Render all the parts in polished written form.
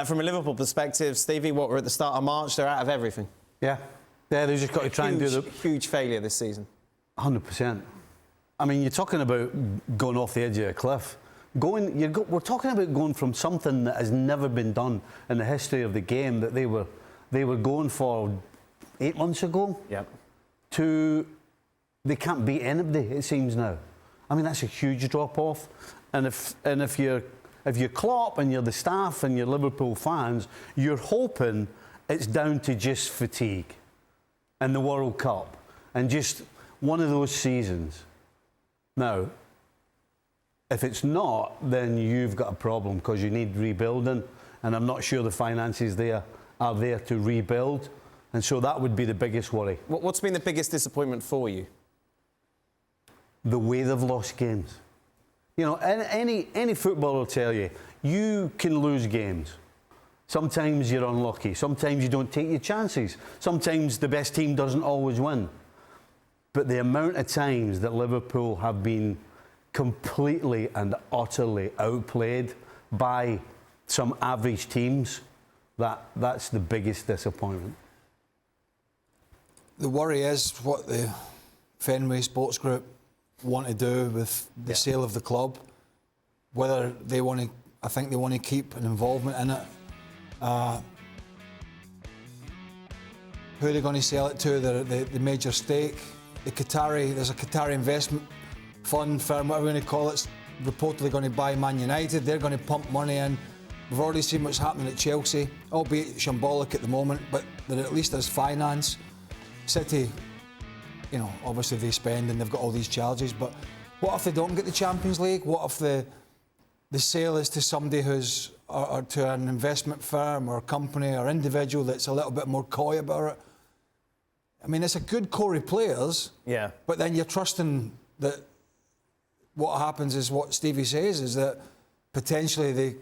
From a Liverpool perspective, Stevie, what we're at the start of March, they're out of everything. Yeah, they've just got to try and do the... Huge failure this season. 100%. I mean, you're talking about going off the edge of a cliff. We're talking about going from something that has never been done in the history of the game that they were going for 8 months ago. Yep. To they can't beat anybody, it seems now. I mean, that's a huge drop-off. And if you're Klopp and you're the staff and you're Liverpool fans, you're hoping it's down to just fatigue and the World Cup and just one of those seasons. Now, if it's not, then you've got a problem because you need rebuilding, and I'm not sure the finances there are there to rebuild, and so that would be the biggest worry. What's been the biggest disappointment for you? The way they've lost games. You know, any footballer will tell you, you can lose games. Sometimes you're unlucky. Sometimes you don't take your chances. Sometimes the best team doesn't always win. But the amount of times that Liverpool have been completely and utterly outplayed by some average teams, that's the biggest disappointment. The worry is what the Fenway Sports Group want to do with the sale of the club. Whether they want to, I think they want to keep an involvement in it. Who they're going to sell it to, the major stake. There's a Qatari investment fund firm, whatever you want to call it, reportedly going to buy Man United. They're going to pump money in. We've already seen what's happening at Chelsea, albeit shambolic at the moment, but there at least there's finance. City, you know, obviously they spend and they've got all these charges, but what if they don't get the Champions League? What if the sale is to somebody or to an investment firm or a company or individual that's a little bit more coy about it? I mean, it's a good core of players, but then you're trusting that what happens is what Stevie says, is that potentially they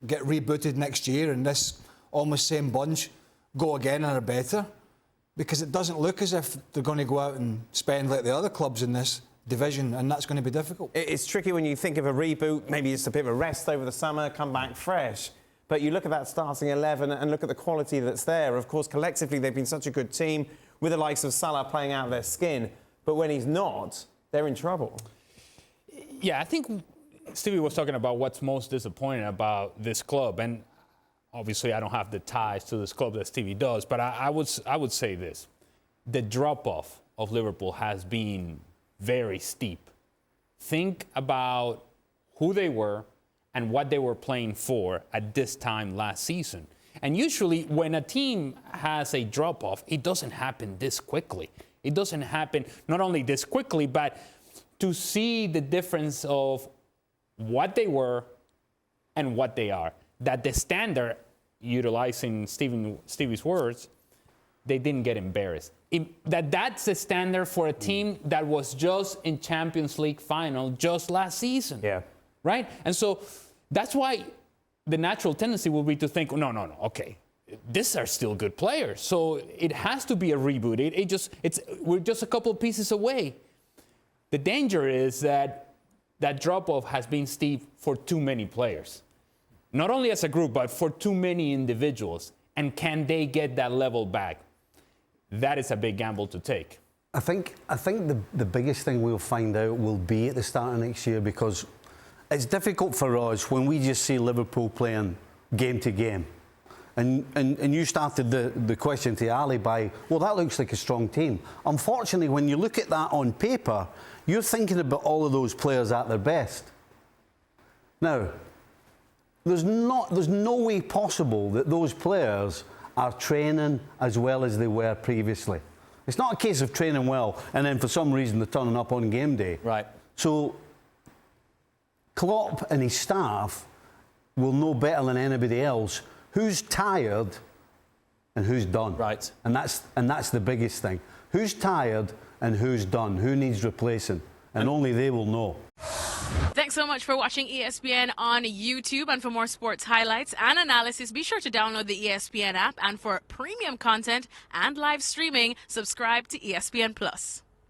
get rebooted next year and this almost same bunch go again and are better, because it doesn't look as if they're going to go out and spend like the other clubs in this division, and that's going to be difficult. It's tricky when you think of a reboot, maybe it's a bit of a rest over the summer, come back fresh. But you look at that starting 11 and look at the quality that's there. Of course, collectively, they've been such a good team with the likes of Salah playing out their skin. But when he's not, they're in trouble. Yeah, I think Stevie was talking about what's most disappointing about this club. And obviously, I don't have the ties to this club that Stevie does. But I would say this. The drop-off of Liverpool has been very steep. Think about who they were and what they were playing for at this time last season. And usually when a team has a drop-off, it doesn't happen this quickly. It doesn't happen not only this quickly, but to see the difference of what they were and what they are. That the standard, utilizing Stevie's words, they didn't get embarrassed. That's the standard for a team that was just in Champions League final just last season. Yeah. Right? And so that's why the natural tendency will be to think, no, okay, these are still good players. So it has to be a reboot. We're just a couple of pieces away. The danger is that drop-off has been steep for too many players. Not only as a group, but for too many individuals. And can they get that level back? That is a big gamble to take. I think the biggest thing we'll find out will be at the start of next year, because it's difficult for us when we just see Liverpool playing game to game. And you started the question to Ali by, well, that looks like a strong team. Unfortunately, when you look at that on paper, you're thinking about all of those players at their best. Now, there's no way possible that those players are training as well as they were previously. It's not a case of training well and then for some reason they're turning up on game day. Right. So Klopp and his staff will know better than anybody else who's tired and who's done. Right. And that's the biggest thing. Who's tired and who's done? Who needs replacing? And only they will know. Thanks so much for watching ESPN on YouTube. And for more sports highlights and analysis, be sure to download the ESPN app. And for premium content and live streaming, subscribe to ESPN Plus.